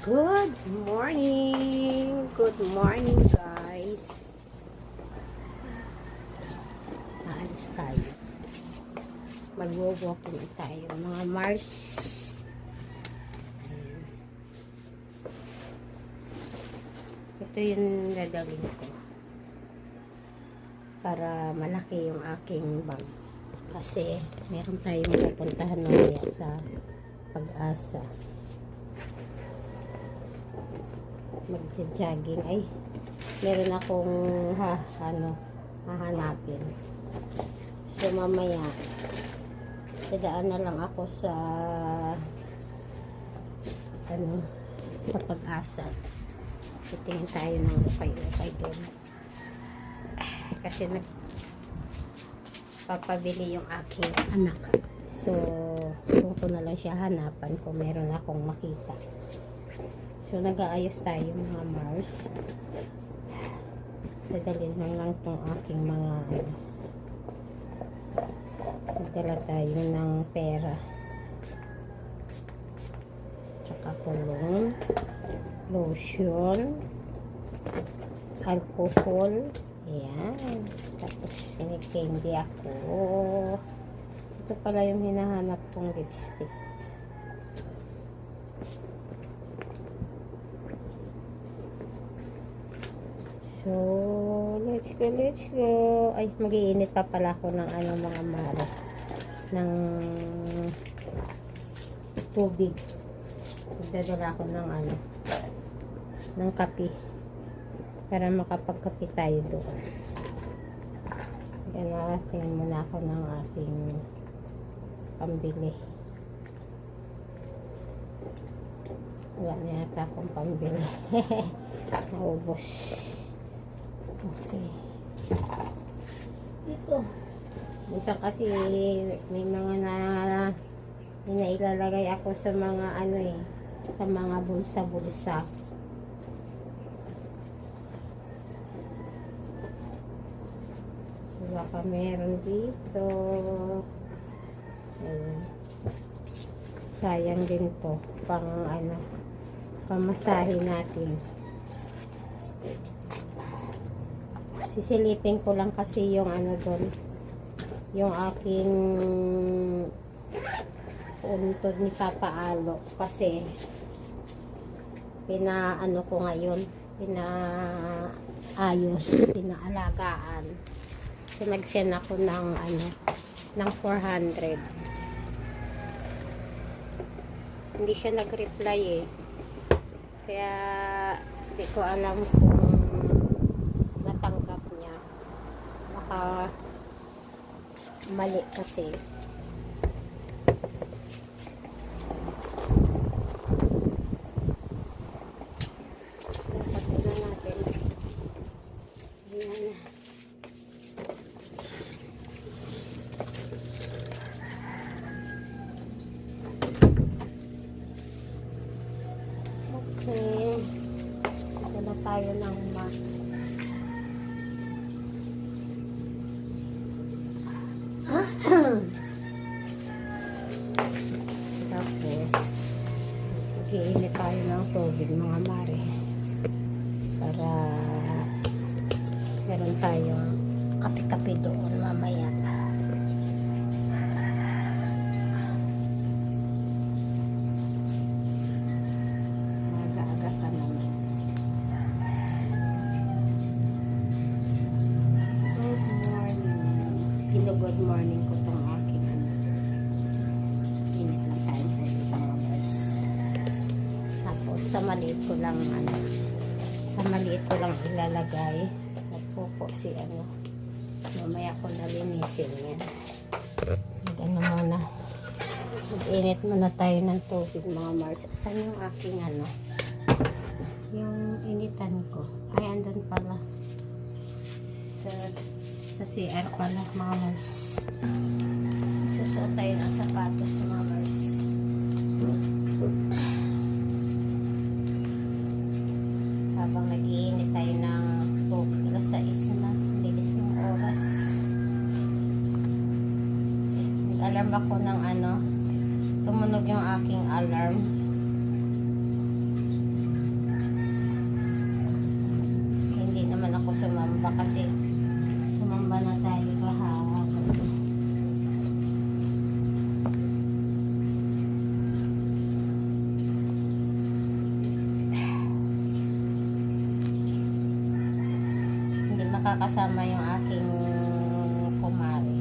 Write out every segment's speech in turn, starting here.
Good morning! Good morning, guys! Aalis tayo. Mag-walking tayo, mga Mars. Ayan. Ito yung dadalhin ko. Para malaki yung aking bag. Kasi meron tayong pupuntahan mamaya sa Pag-asa. Mag-jogging. Ay, meron akong hahanapin. So mamaya dadaan na lang ako sa sa Pag-asa. Titingin tayo ng ukay-ukay doon. Kasi nagpapabili yung aking anak. So kung ko na lang siya hanapan kung meron akong makita. So nag-aayos tayo mga Mars. Dadalhin lang tong aking mga nagdala tayo ng pera. Tsaka kulong, lotion, alcohol. Ayan. Tapos may candy ako. Ito pala yung hinahanap kong lipstick. So, let's go. Ay, mag-iinit pa pala ako ng mga maro. Ng tubig. Magdadala ako ng kape. Para makapagkape tayo doon. Kaya tingnan muna ako ng ating pambili. Wala na yata akong pambili. Naubos. Okay. Ito. Minsan kasi may mga nailalagay ako sa mga sa mga bulsa-bulsa. Baka meron dito. Ayan. Sayang din to. Pamasahe natin. Sisilipin ko lang kasi yung doon. Yung aking untod ni Papa Alo. Kasi ko ngayon. Pinaalagaan. So nag-send ako ng 400. Hindi siya nag-reply eh. Kaya hindi ko alam kung natanggap niya. Baka mali kasi. Pagkakita natin. Ayan. Okay. Ito na tayo ng mask. Tapos mag-iinit tayo ng tubig mga mare para meron tayong kape-kape doon mamaya. Aga-aga ka naman. Good morning ko tong aking init lang tayo po dito mga bars. Tapos sa maliit ko lang ilalagay. Nagpupo si mamaya ko nalinisin yan. Muna mag-init muna tayo ng tubig mga Mars. Saan yung aking yung initan ko? Ay, andun pala sa CR pala mga Mars. Susuot tayo ng sapatos mga Mars. Habang nag-iinit tayo ng tubig, alas 6 na, lilis ng oras. Nag-alarm ako ng tumunog yung aking alarm. kasi sumamba na tayo kahapon. Hindi makakasama yung aking kumari.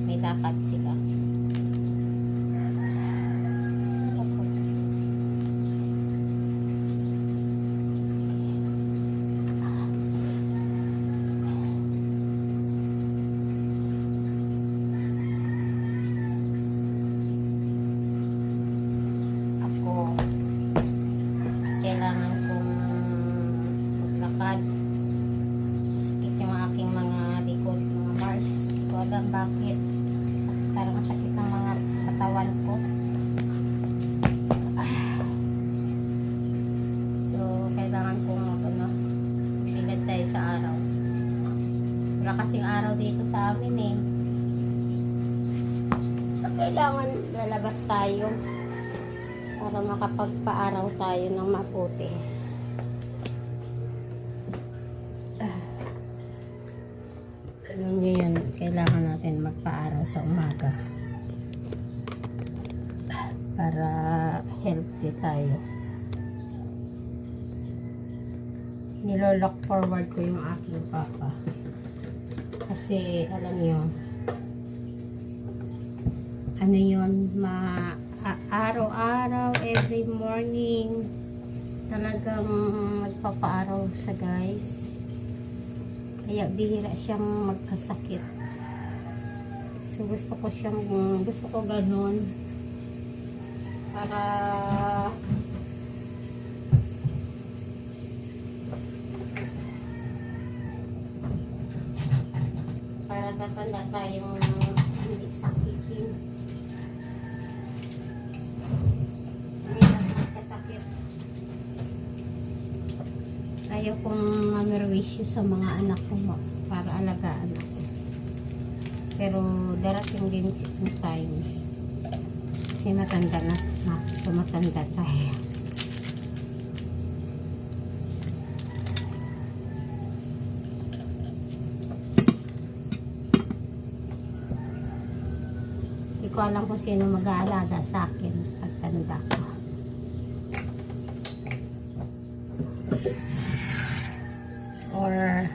May lakad sila. Kailangan kong maglakad. Sakit yung aking mga likod, mga bars. Hindi ko alam bakit. Parang masakit ang mga katawan ko. So, kailangan kong bilad tayo sa araw. Wala kasing araw dito sa amin eh. Kailangan lalabas tayo para makapagpaaraw tayo ng mabuti. Alam niyo yan, kailangan natin magpaaraw sa umaga para healthy tayo. Nilolook forward ko yung aking papa kasi alam niyo ano yun, araw-araw, every morning, talagang magpapaaraw sa guys. Kaya bihira siyang magkasakit. So gusto ko ganun. Para tatanda tayong hindi sakitin. Ayaw kong mamerwisyo sa mga anak ko para alagaan ako. Pero darating din yung time. Kasi matanda na. Tumatanda tayo. Hindi ko alam kung sino mag-aalaga sa akin pagtanda ko. Or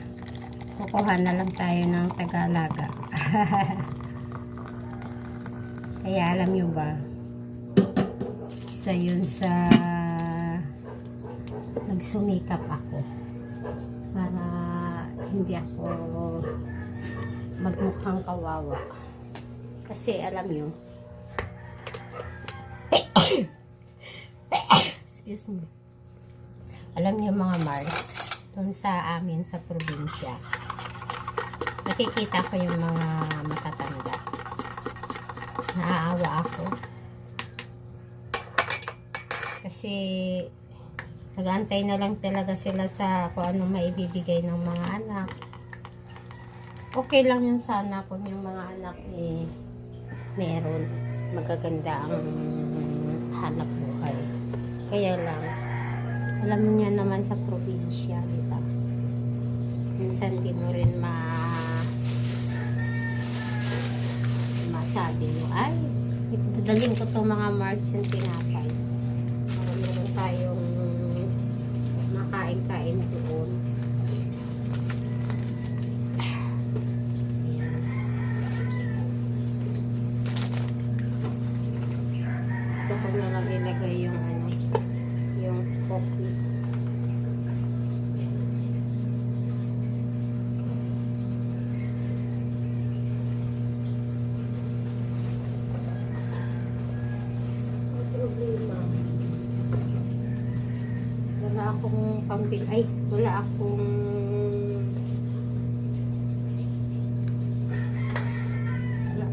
kukuha na lang tayo ng Tagalaga. Kaya alam nyo ba, isa yun sa nagsumikap ako para hindi ako magmukhang kawawa. Kasi alam nyo, excuse me, alam nyo mga Mars, doon sa amin sa probinsya, nakikita ko yung mga matatanda. Naaawa ako kasi nag-aantay na lang talaga sila sa kung ano maibibigay ng mga anak. Okay lang yun sana kung yung mga anak meron magaganda ang hanap buhay. Kaya lang, alam niya naman sa probinsya, diba? Minsan di mo rin masabi mo, ay, dadalhin ko itong mga Mars yung tinapay. Para meron tayong makain-kain doon. Ito ko na lang ilagay yung yung coffee. Problema. Wala akong pambili. Ay, wala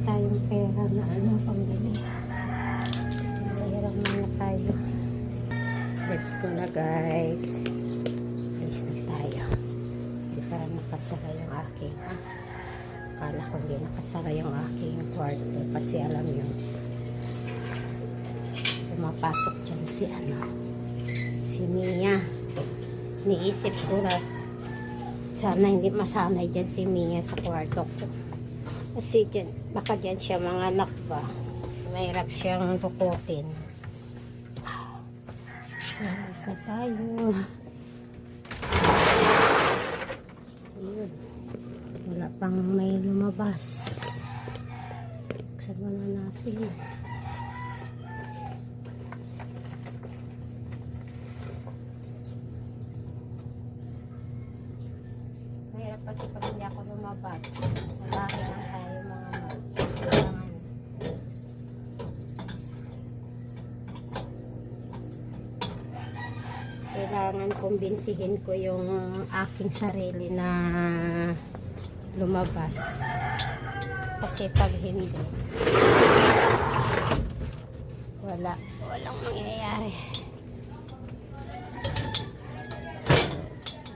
tayong pera na pambili. Mahirap na tayo. Let's go na guys. Alis na tayo. Hindi para nakasara yung aking akala ko hindi nakasara yung aking kwarto kasi alam yun, pumapasok dyan si Mia. Niisip ko na Sana hindi masanay dyan si Mia sa kwarto ko. Kasi dyan, baka dyan siya mga anak ba. Mahirap siyang tukutin. So, isa tayo. Ayun. Wala pang may lumabas. Buksan muna natin. Mahirap kasi pag hindi ako lumabas. Sa bahay lang tayo mga mas. Kailangan kumbinsihin ko yung aking sarili na lumabas. Kasi pag hindi, walang mangyayari.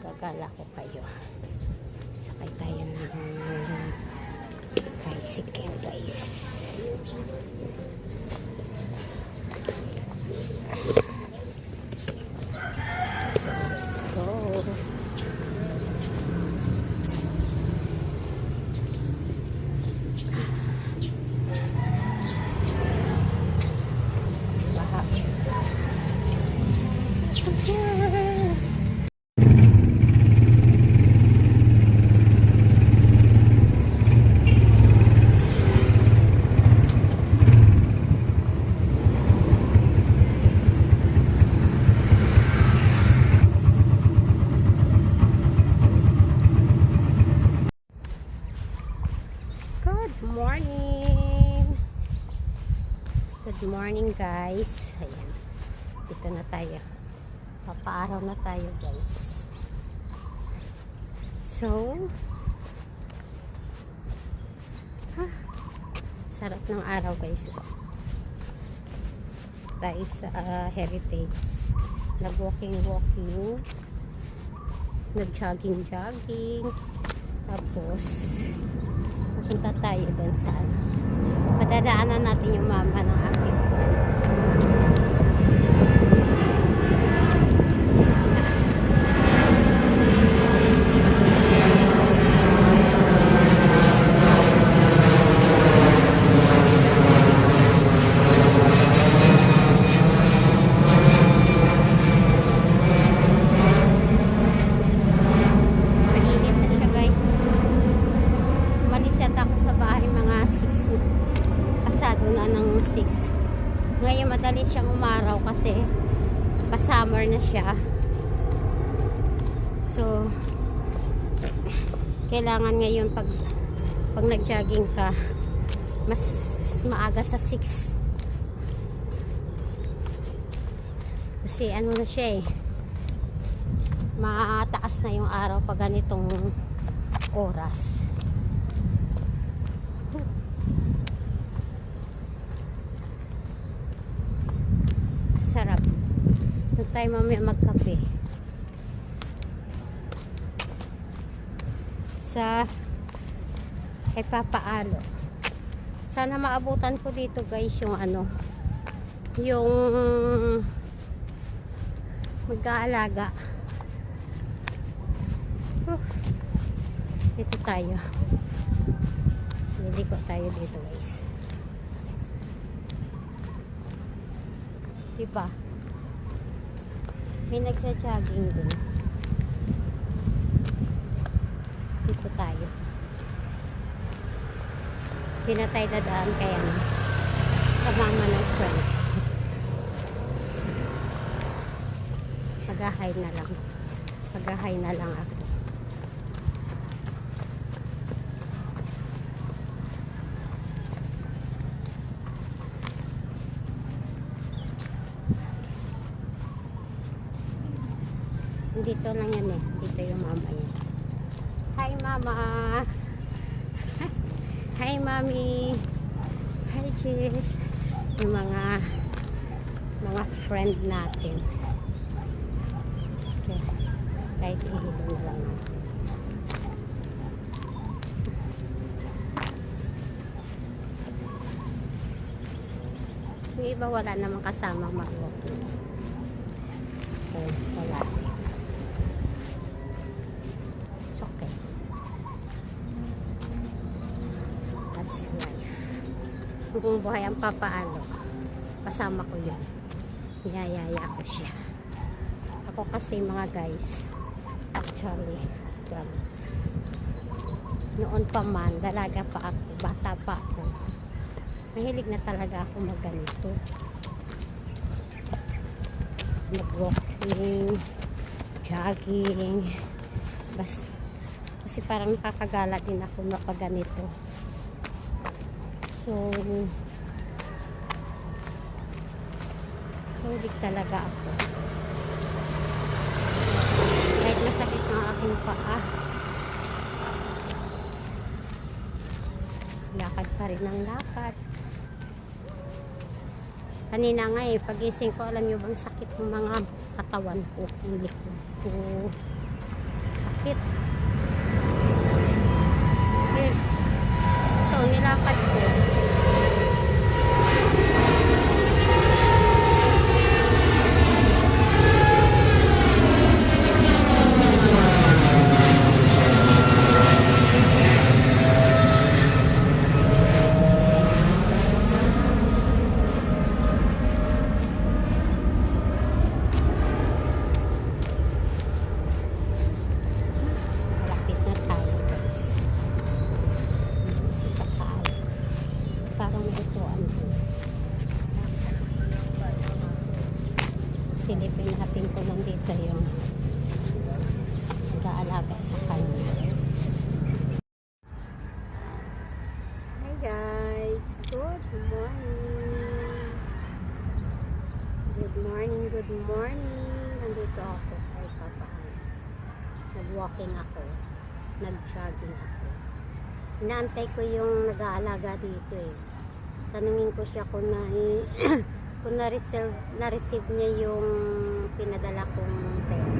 Gagala ko kayo. Sakay tayo ng tricycle, guys. Let's go. Baha. Good morning! Good morning, guys. Ayan. Dito na tayo. Papaaraw na tayo, guys. So, sarap ng araw, guys. Tayo sa Heritage. Nag-walking. Nag-jogging. Tapos, punta tayo doon sa madadaanan natin yung mama ng aking friend. Ngayon madali siyang umaraw kasi pa-summer na siya. So kailangan ngayon pag nag-jogging ka mas maaga sa 6. Kasi ano na siya mataas na yung araw pag ganitong oras. Sarap. Doon tayo mamaya magkape. Sa kay Papa Alo. Sana maabutan ko dito, guys, yung yung mag-aalaga. Dito tayo. Liliko tayo dito, guys. Diba? May nagsa-jogging din. Dito tayo. Hindi na tayo dadaan kaya sa mama ng friend. Mag-ahay na lang. Mag-ahay na lang ako. Dito lang yan dito yung mama niya. Hi mama. Hi mami. Hi Jess. Yung mga friend natin. Okay. Kahit ihilo na lang natin. Yung iba wala namang kasama mag-walking. Okay, wala. It's okay. kung buhay ang papaalo, kasama ko yun. Niyayaya ko siya. Ako kasi mga guys, actually, noon pa man, dalaga pa ako, bata pa ako, mahilig na talaga ako magganito. Mag-walking, jogging, kasi parang nakakagala din ako mapaganito. So, mahilig talaga ako. Kahit masakit ng aking paa, lakad pa rin ang lakad. Kanina nga pagising ko, alam nyo bang sakit ng mga katawan ko, yung likod ko, sakit. Ito, nilakad ko. Silipin natin kung nandito yung nag-aalaga sa kanya. Hi guys! Good morning! Good morning, good morning! Nandito ako kay Papa. Nag-walking ako. Nag-jogging ako. Inaantay ko yung nag-aalaga dito eh. Tanungin ko siya kung kung na-receive niya yung pinadala kong pera.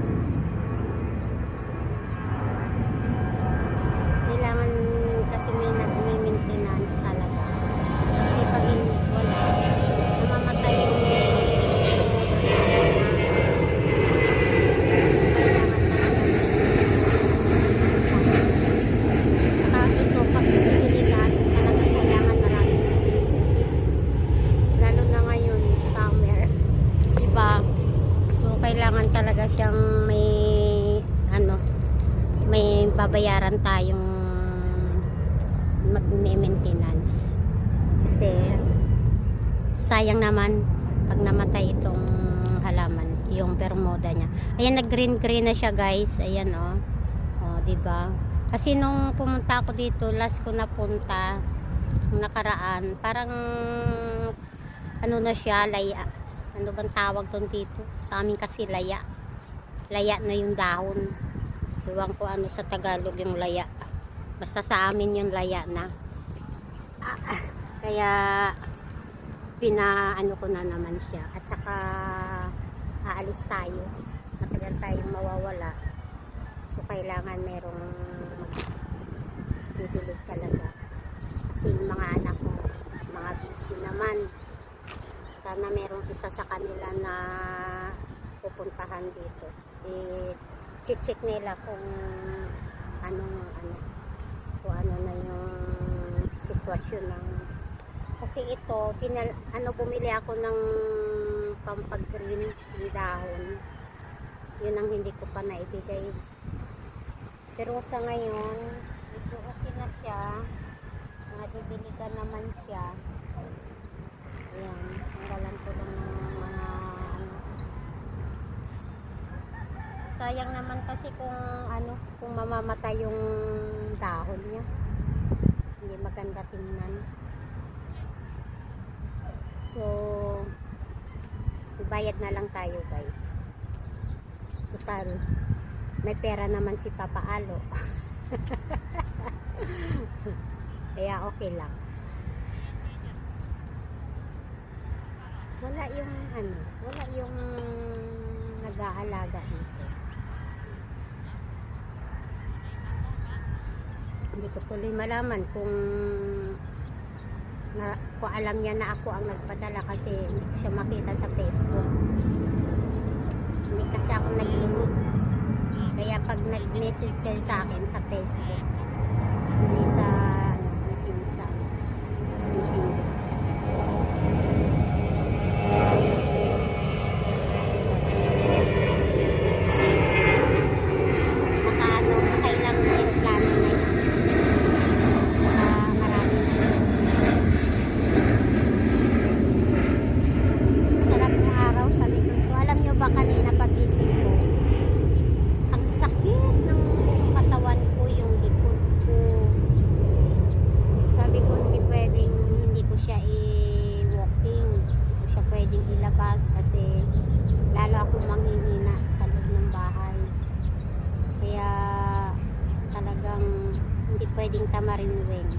Kailangan kasi may nag-maintenance talaga. Kasi pag wala, namamatay yung kailangan talaga siyang may babayaran tayong mag-maintenance kasi sayang naman pag namatay itong halaman, yung bermuda niya. Ayan, nag green na siya guys. Ayan diba? Kasi nung pumunta ako dito, last ko napunta nung nakaraan, parang na siya, laya. Ano bang tawag doon dito? Sa amin kasi laya. Laya na yung dahon. Iwan ko ano sa Tagalog yung laya. Basta sa amin yung laya na. Kaya pinaano ko na naman siya. At saka aalis tayo. Matagal tayong mawawala. So kailangan merong didilig talaga. Kasi yung mga anak ko, mga busy naman. Sana merong isa sa kanila na pupuntahan dito. Check nila kung ano na yung sitwasyon ng, kasi ito bumili ako ng pampag-green ng dahon. Yun ang hindi ko pa naibigay. Pero sa ngayon, ito okay na siya. Nadidiligan naman siya. Ayan, tanggalan ko lang ng mga sayang naman kasi kung mamamatay yung dahon niya. Hindi maganda tingnan. So, bayad na lang tayo guys. Total, may pera naman si Papa Alo. Kaya okay lang. Wala yung nag-aalaga dito. Hindi ko tuloy malaman kung alam niya na ako ang nagpadala kasi hindi ko siya makita sa Facebook. Hindi kasi ako naglulod. Kaya pag nag-message kayo sa akin sa Facebook, hindi sa Messenger. pwedeng tamarin wing.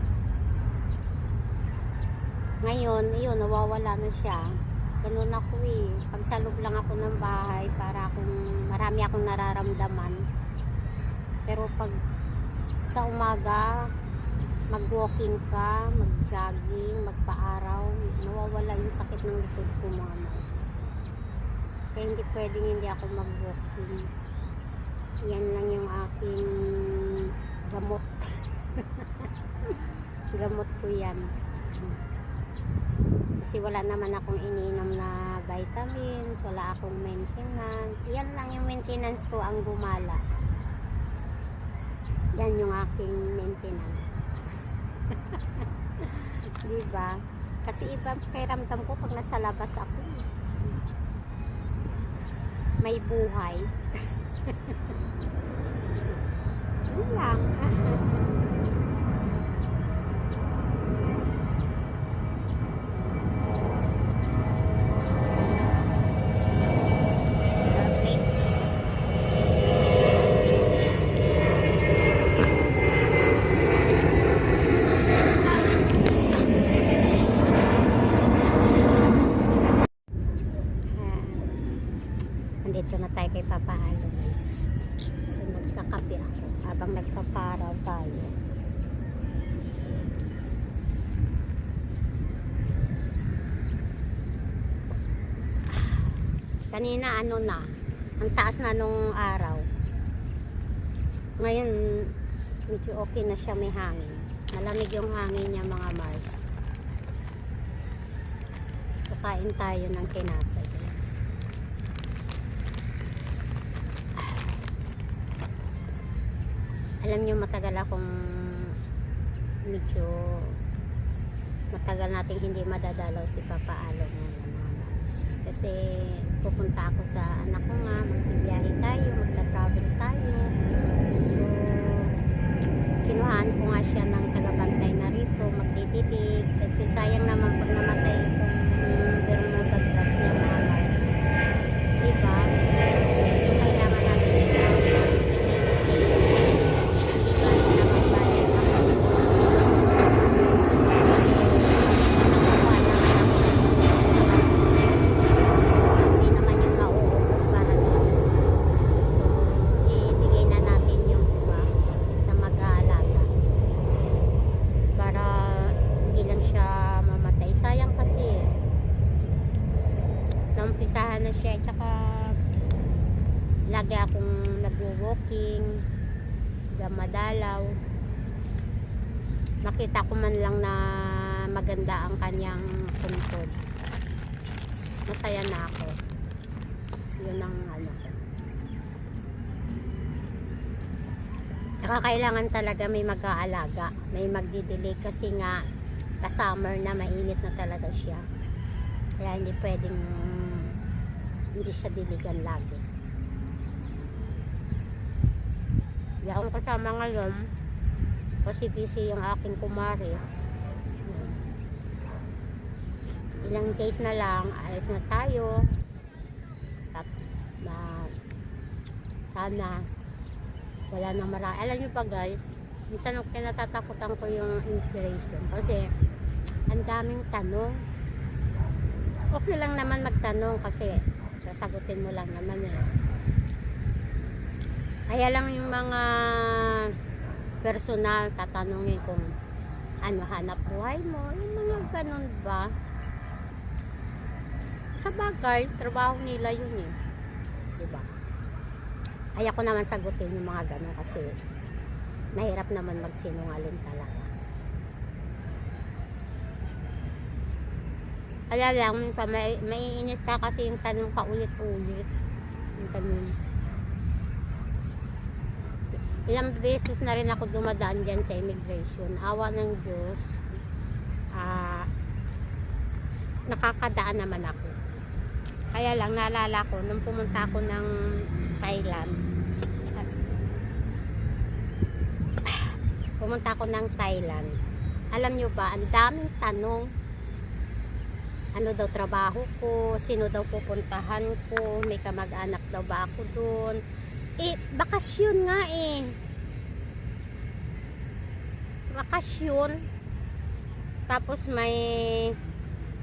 Ngayon, yun, nawawala na siya. Ganun ako eh. Pag sa loob lang ako ng bahay, para akong, marami akong nararamdaman. Pero pag sa umaga, mag-walking ka, mag-jogging, magpa-araw, nawawala yung sakit ng likod ko, mga Mars. Kaya hindi pwedeng hindi ako mag-walking. Yan lang yung aking gamot. Gamot ko yan. Kasi wala naman akong ininom na vitamins, wala akong maintenance. Yan lang yung maintenance ko ang gumala. Yan yung aking maintenance. Diba? Kasi iba pakiramdam ko pag nasa labas ako. May buhay. Yun lang. Nandito na tayo kay Papa Alois. So nagkakape ako habang nagpaparaw tayo. Kanina ano na, ang taas na nung araw. Ngayon medyo okay na siya, may hangin. Malamig yung hangin niya, mga Mars. So kain tayo ng tinapay. Alam niyo, matagal akong medyo matagal nating hindi madadalaw si Papa Alo ngayon, mga Mars. Kasi pupunta ako sa anak ko nga, magbibiyahe tayo, magta-travel tayo. So kinuhaan ko nga siya ng tagabantay na rito, magdidilig, kasi sayang naman pag namatay itong Bermuda grass niya, mga Mars. Diba? So kailangan natin siya nampisahan na siya, tsaka lagi akong nagwo-walking, madalaw. Makita ko man lang na maganda ang kanyang puntod, masaya na ako. Yun ang ano ko. Tsaka kailangan talaga may mag-aalaga, may magdidilig, kasi nga ka-summer na, mainit na talaga siya. Kaya hindi pwedeng hindi siya diligan lagi. Hindi akong kasama ngayon kasi busy yung aking kumare. Ilang days na lang, alis na tayo. Sana wala nang marami. Alam nyo pa guys, minsan kinatatakutan ko yung inspiration kasi ang daming tanong. Okay lang naman magtanong kasi sasagutin mo lang naman eh. Kaya lang yung mga personal, tatanungin kung ano hanap buhay mo, yung mga ganun ba. Sa bagay, trabaho nila yun eh, diba? Kaya ko naman sagutin yung mga ganun kasi mahirap naman magsinungaling talaga. Kaya lang, maiinis ka kasi yung tanong ka ulit-ulit. Yung tanong. Ilang beses na rin ako dumadaan dyan sa immigration. Awa ng Diyos. Nakakadaan naman ako. Kaya lang, naalala ko, nung pumunta ako ng Thailand. Pumunta ako ng Thailand. Alam nyo ba, ang daming tanong. Ano daw trabaho ko, sino daw pupuntahan ko, may kamag-anak daw ba ako doon. Eh, bakasyon nga eh. bakasyon. Tapos may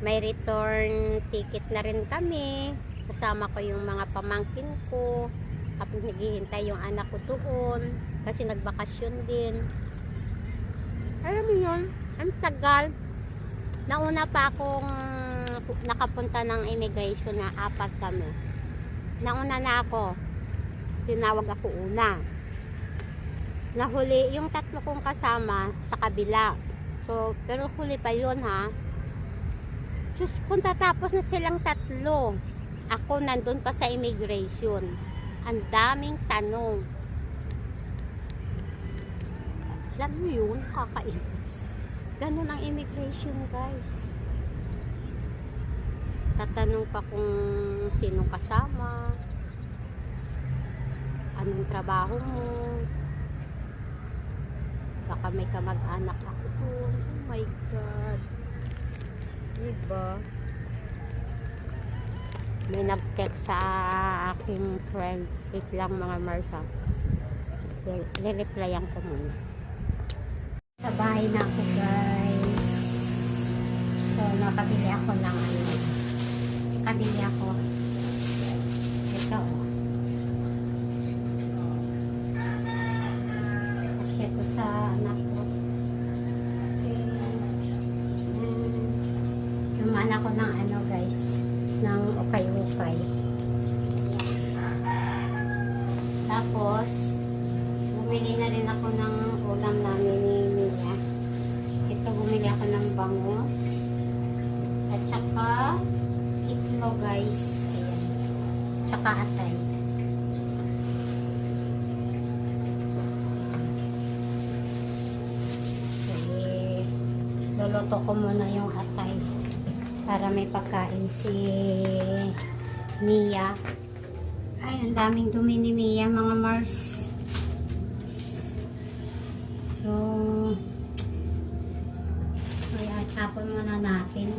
return ticket na rin kami. Kasama ko yung mga pamangkin ko. Tapos naghihintay yung anak ko doon. Kasi nagbakasyon din. Alam mo yun, ang tagal. Nauna pa akong nakapunta ng immigration na 4 kami. Nauna na ako. Tinawag ako una. Nahuli yung 3 kong kasama sa kabila. So, pero huli pa yun ha. Diyos, kung tatapos na silang 3, ako nandun pa sa immigration. Ang daming tanong. Alam mo yun, kakainis. Ganun ang immigration, guys. Tatanong pa kung sinong kasama, anong trabaho mo, baka may kamag-anak ako doon. Oh my God. Diba? May nag-text sa aking friend. Wait lang mga Marsa. Re-replyan ko muna. Sa bahay na ako, guys. So, nakabili ako ng nakabili ako. Ito. Kasi ito sa anak ko. Naman ako ng guys, ng ukay-ukay. Tapos, bumili na rin ako ng ulam namin ni Mia. Ito, bumili ako ng bangus. At saka, itlog, guys. Ayan. Tsaka atay. Sige. Luluto ko muna yung atay. Para may pagkain si Mia. Ay, ang daming dumi ni Mia, mga Mars. So, kaya tapon muna natin.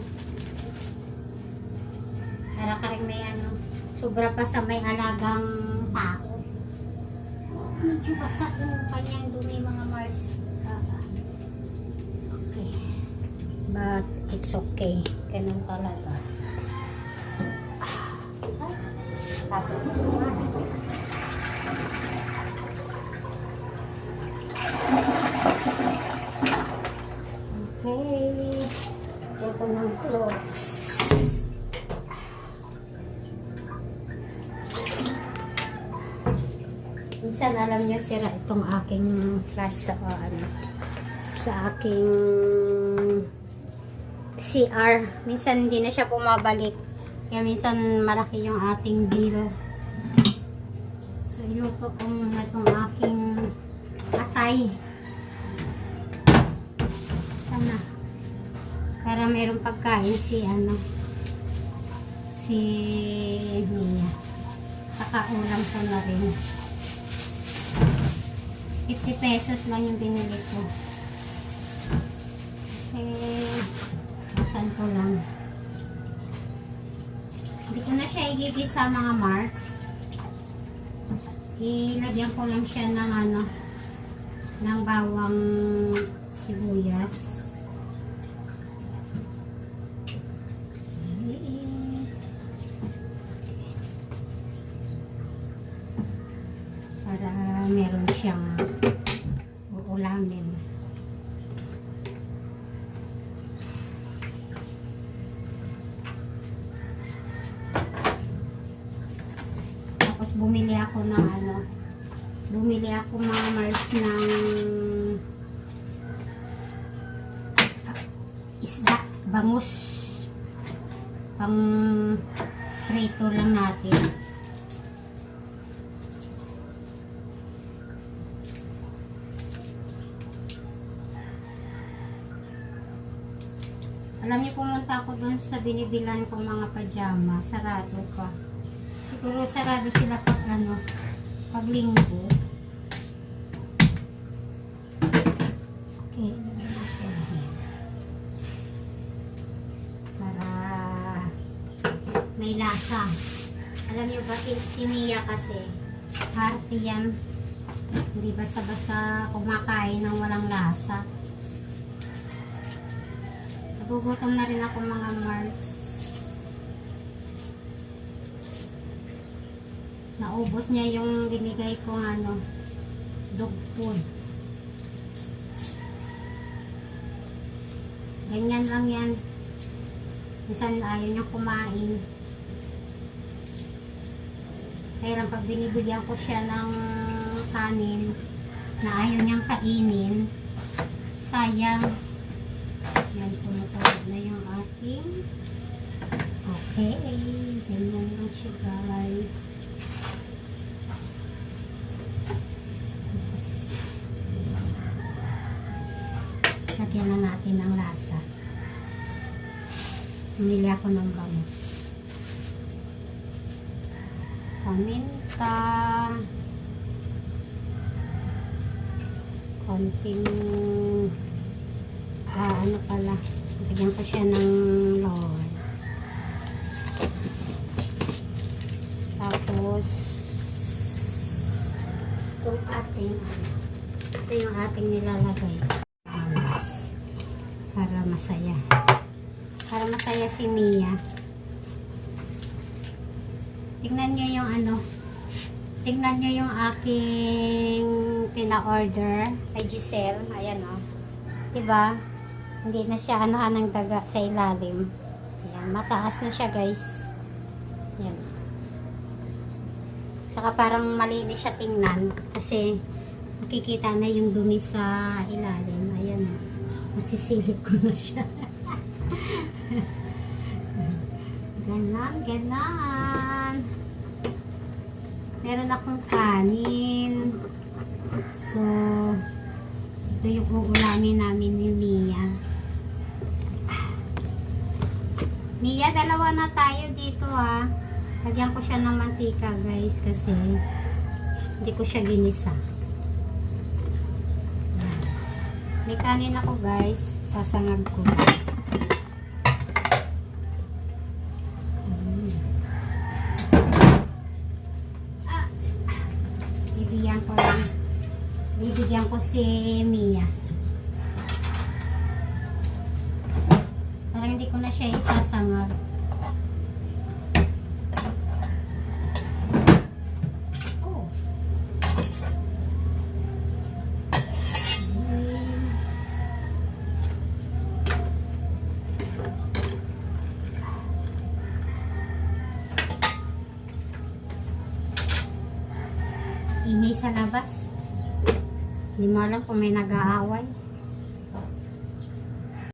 Para ka rin may sobra pa sa may alagang tao. Medyo basa yung kanyang dumi, mga Mars. Okay. But, it's okay. Ganun talaga. Tapos, okay. Ito ng clothes. Minsan alam nyo, sira itong aking flash sa aking CR. Minsan hindi na siya bumabalik. Kaya minsan malaki yung ating bill. So, iluto ko muna itong aking atay. Sana. Para mayroong pagkain si Mia. Saka ulam ko na rin. 50 pesos lang yung binili ko. Okay. Asan ko lang. Hindi ko na siya igigisa, mga Mars. Ilagyan ko lang siya ng ng bawang sibuyas. Para meron siyang uulamin. Tapos bumili ako ng mga Mars ng isda, bangus, pang prito lang natin. Alam niyo, pumunta ako dun sa binibilan kong mga pajama, sarado pa. Siguro sarado sila pag linggo. Okay. Para may lasa. Alam niyo ba, si Mia kasi, hearty yan. Hindi basta-basta kumakain ng walang lasa. Nagugutom na rin ako mga Mars. Naubos niya yung binigay kong dog food. Ganyan lang yan. Minsan ayaw niya kumain. Kaya lang pag binibigyan ko siya ng kanin na ayaw niyang kainin, sayang. Yan, tumutulog na yung ating. Okay, ganyan lang siya guys. Lagyan na natin ng lasa. Pumili ako ng bangus. Paminta. Konting ano pala. Lagyan ko siya ng lard. Tapos ito yung ating nilalagay. Para masaya. Para masaya si Mia. Tingnan nyo yung tingnan nyo yung aking pina-order kay Giselle. Ayan o. Diba? Hindi na siya ng daga sa ilalim. Ayan. Mataas na siya guys. Ayan. Tsaka parang malinis siya tingnan. Kasi makikita na yung dumi sa ilalim. Ayan o. Masisilip ko na siya. Ganon, ganon. Meron akong kanin. So, ito yung uulamin namin ni Mia. Mia, dalawa na tayo dito ha. Lagyan ko siya ng mantika guys kasi hindi ko siya ginisa. May kanin ako guys, sasangag ko. Bibigyan ko si Mia. Parang hindi ko na siya isasangag. Oh. Ingay sa labas. Hindi mo alam kung may nag-aaway.